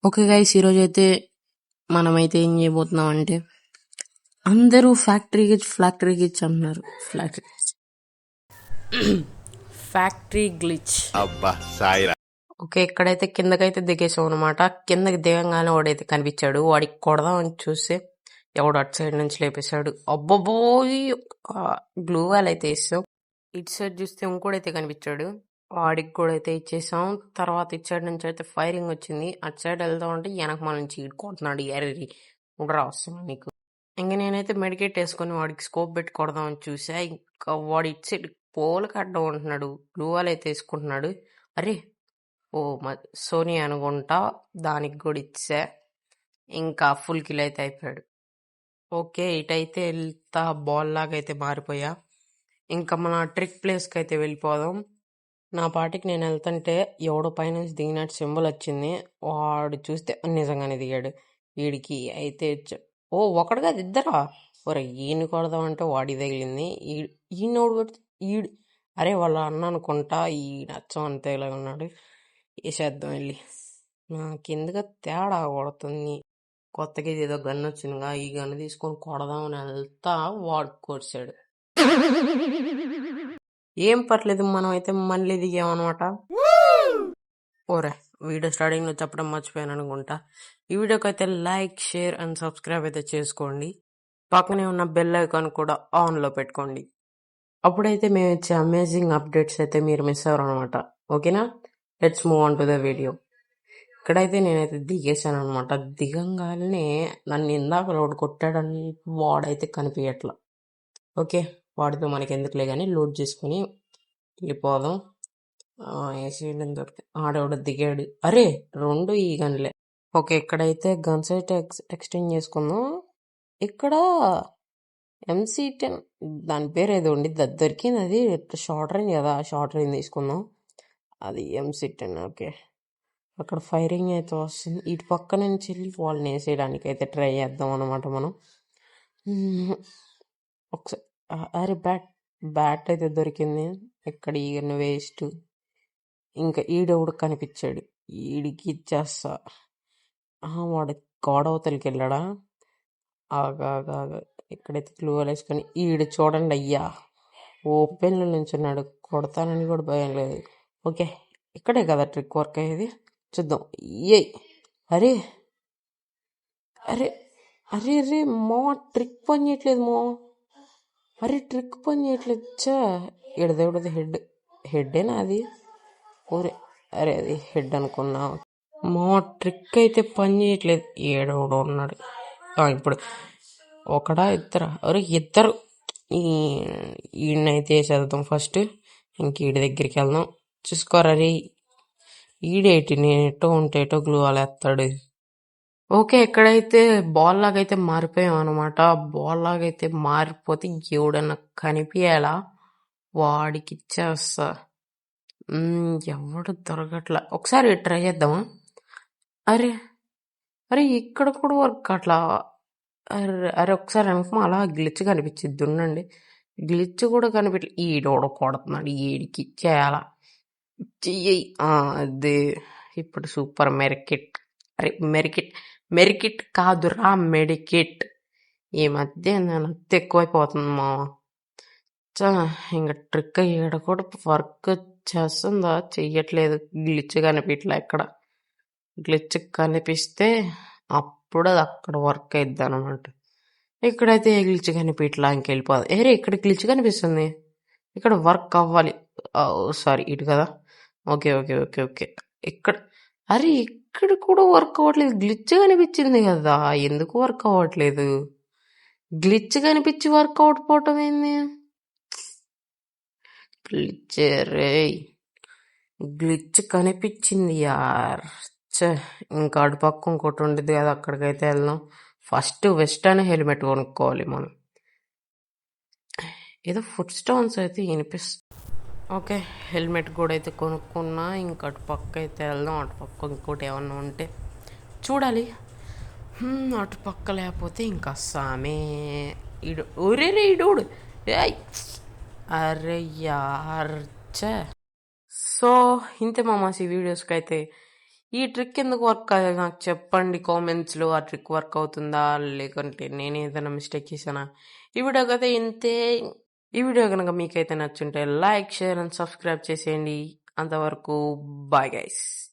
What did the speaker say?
Okay guys, ఈరోజైతే మనమైతే ఏం చేయబోతున్నాం అంటే అందరూ ఫ్యాక్టరీ గ్లిచ్ అంటున్నారు. Factory glitch. అబ్బా సాయిరా. ఓకే, ఇక్కడైతే కిందకైతే దిగేసాం అనమాట. కిందకి దిగంగానే వాడైతే కనిపించాడు. వాడికి కొడదామని చూస్తే ఎవడు అటు సైడ్ నుంచి లేపేశాడు. అబ్బోబోయ్, గ్లూ వాల్ అయితే వేసాం. ఇటు సైడ్ చూస్తే ఇంకోడైతే కనిపించాడు. వాడికి కూడా అయితే ఇచ్చేసాం. తర్వాత ఇటు సైడ్ నుంచి అయితే ఫైరింగ్ వచ్చింది. అటు సైడ్ వెళ్దాం అంటే వెనక మన నుంచి ఇటు కొడుతున్నాడు. ఎర్రి కూడా వస్తున్నా నీకు. ఇంక నేనైతే మెడికేట్ వేసుకొని వాడికి స్కోప్ పెట్టి కొడదామని చూసా. ఇంకా వాడు ఇటు సైడ్ పోలు కట్టడం ఉంటున్నాడు. గ్లూ వాల్ అయితే వేసుకుంటున్నాడు. అరే ఓ సోనీ అనుకుంటా, దానికి కూడా ఇచ్చా. ఇంకా ఫుల్ కిల్ అయితే అయిపోయాడు. ఓకే, ఇటైతే వెళ్తా బాల్ లాగా అయితే మారిపోయా. ఇంకా మన ట్రిక్ ప్లేస్కి అయితే వెళ్ళిపోదాం. నా పాటికి నేను వెళ్తుంటే ఎవడో పైనుంచి దిగినట్టు సింబల్ వచ్చింది. వాడు చూస్తే నిజంగానే దిగాడు. వీడికి అయితే ఓ ఒకడు కాదు ఇద్దరా. ఒరే ఈయన కొడదామంటే వాడి తగిలింది. ఈయనోడు ఈడు అరే వాళ్ళ అన్న అనుకుంటా. ఈ నచ్చం అంతే ఇలా ఉన్నాడు. వేసేద్దాం వెళ్ళి. నాకెందుకు తేడా కొడుతుంది. కొత్తగా ఏదో గన్ వచ్చిందిగా, ఈ గన్ను తీసుకొని కొడదామని వెళ్తా వాడు కొడిచాడు. ఏం పర్లేదు, మనం అయితే మళ్ళీ దిగామన్నమాట. ఓరే, వీడియో స్టార్టింగ్లో చెప్పడం మర్చిపోయాను అనుకుంటా. ఈ వీడియోకి అయితే లైక్, షేర్ అండ్ సబ్స్క్రైబ్ అయితే చేసుకోండి. పక్కనే ఉన్న బెల్ ఐకాన్ కూడా ఆన్లో పెట్టుకోండి. అప్పుడైతే మేము ఇచ్చే అమేజింగ్ అప్డేట్స్ అయితే మీరు మిస్ అవ్వరు అనమాట. ఓకేనా, let's move on to the video. ఇక్కడైతే నేనైతే దిగేసాను అనమాట. దిగంగానే నన్ను ఇందాక లోడ్ కొట్టాడని వాడైతే కనిపించట్లా. ఓకే, వాడితో మనకి ఎందుకులే కానీ లోడ్ చేసుకుని వెళ్ళిపోదాం. ఏసీడని దొరికి ఆడవిడ దిగాడు. అరే రెండు ఈ గన్లే. ఓకే, ఇక్కడైతే గన్స్ అయితే ఎక్స్చేంజ్ చేసుకుందాం. ఇక్కడ MC10 దాని పేరు ఏదో ఉండి దొరికింది. అది షార్ట్ రేంజ్ కదా, షార్ట్ రేంజ్ తీసుకుందాం. అది MC10. ఓకే, అక్కడ ఫైరింగ్ అయితే వస్తుంది. ఇటు పక్క నుంచి వెళ్ళి వాళ్ళని వేసేయడానికి అయితే ట్రై చేద్దాం అనమాట మనం. ఒకసారి అరే బ్యాట్ అయితే దొరికింది. ఇక్కడ ఈగన వేస్ట్. ఇంకా ఈడెవడు కనిపించాడు. ఈడికి ఇచ్చేస్తా. వాడు గోడవతలకి వెళ్ళాడా? ఆగా ఇక్కడైతే క్లూ వేసుకొని ఈడు చూడండి అయ్యా, ఓపెన్లో నుంచున్నాడు. కొడతానని కూడా భయం లేదు. ఓకే, ఇక్కడే కదా ట్రిక్ వర్క్ అయ్యేది, చూద్దాం. ఏ అరే అరే అరే అరే మో ట్రిక్ పని చేయట్లేదు మో. అరే ట్రిక్ పని చేయట్లేదు. చా ఎడదేవుడది హెడ్డేనా అది? ఓరే అరే అది హెడ్ అనుకున్నా. మా ట్రిక్ అయితే పని చేయట్లేదు. ఏడవడు ఉన్నాడు. ఇప్పుడు ఒకడా ఇద్దరా? అరే ఇద్దరు. ఈయనైతే వేసేద్దాం ఫస్ట్. ఇంక ఈడి దగ్గరికి వెళ్దాం. చూసుకోరా రే, ఈడేటి నేను ఎటో ఉంటే ఎటో గ్లూ వేస్తాడు. ఓకే, ఎక్కడైతే బాల్ లాగైతే మారిపోయాం అనమాట. బాల్ లాగైతే మారిపోతే ఎవడన్నా కనిపించాలా, వాడికి ఇచ్చేస్తా. ఎవడు దొరకట్లా. ఒకసారి ట్రై చేద్దామా? అరే అరే ఇక్కడ కూడా వర్క్ అట్లా. అరే అరే ఒకసారి వెనకమా అలా గ్లిచ్ కనిపించిద్ది. ఉండండి, గ్లిచ్ కూడా కనిపించలేదు. ఈడోడ కొడుతున్నాడు. ఈడికి ఇచ్చేయాలా? చెయ్యి. అదే ఇప్పుడు సూపర్ మెరికిట్. అరే మెరికిట్ కాదురా, మెడికిట్. ఈ మధ్య నత్తి ఎక్కువైపోతుంది మా. ఇంకా ట్రిక్ అయ్యాడు కూడా వర్క్ చేస్తుందా? చెయ్యట్లేదు. గ్లిచ్ కనిపించలే. ఎక్కడ గ్లిచ్ కనిపిస్తే అప్పుడు అది అక్కడ వర్క్ అయిద్ది అనమాట. ఇక్కడైతే ఏ గ్లిచ్ కనిపించలా. ఇంకెళ్ళిపోదు. ఏరే ఇక్కడ గ్లిచ్ కనిపిస్తుంది. ఇక్కడ వర్క్ అవ్వాలి. సారీ, ఇటు కదా. ఓకే ఓకే ఓకే ఓకే ఇక్కడ. అరే ఇక్కడ కూడా వర్క్ అవ్వట్లేదు. గ్లిచ్ కనిపించింది కదా, ఎందుకు వర్క్ అవ్వట్లేదు? గ్లిచ్ కనిపించి వర్క్ అవ్వకపోవటం ఏంది? గ్లిచ్ రే, గ్లిచ్ కనిపించింది యార్. ఇంకా అటు పక్క ఇంకోటి ఉండేది కదా, అక్కడికైతే వెళ్దాం. ఫస్ట్ వెస్టర్న్ హెల్మెట్ కొనుక్కోవాలి మనం. ఏదో ఫుట్ స్టోన్స్ అయితే వినిపిస్తుంది. ఓకే, హెల్మెట్ కూడా అయితే కొనుక్కున్నా. ఇంకా అటు పక్క అయితే వెళ్దాం. అటు పక్క ఇంకోటి ఏమన్నా ఉంటే చూడాలి. అటు పక్క లేకపోతే ఇంకా సామే ఇడు. ఒరే రే ఇడోడు. అరే యార్. సో ఇంతే మామాస్, ఈ వీడియోస్కి అయితే ఈ ట్రిక్ ఎందుకు వర్క్ కాలేదు నాకు చెప్పండి కామెంట్స్ లో. ఆ ట్రిక్ వర్క్ అవుతుందా లేకుంటే నేను ఏదైనా మిస్టేక్ చేశానా? ఈ వీడియో అయితే ఇంతే. ఈ వీడియో కనుక మీకైతే నచ్చుంటే లైక్, షేర్ అండ్ సబ్స్క్రైబ్ చేసేయండి. అంతవరకు బాయ్ గైస్.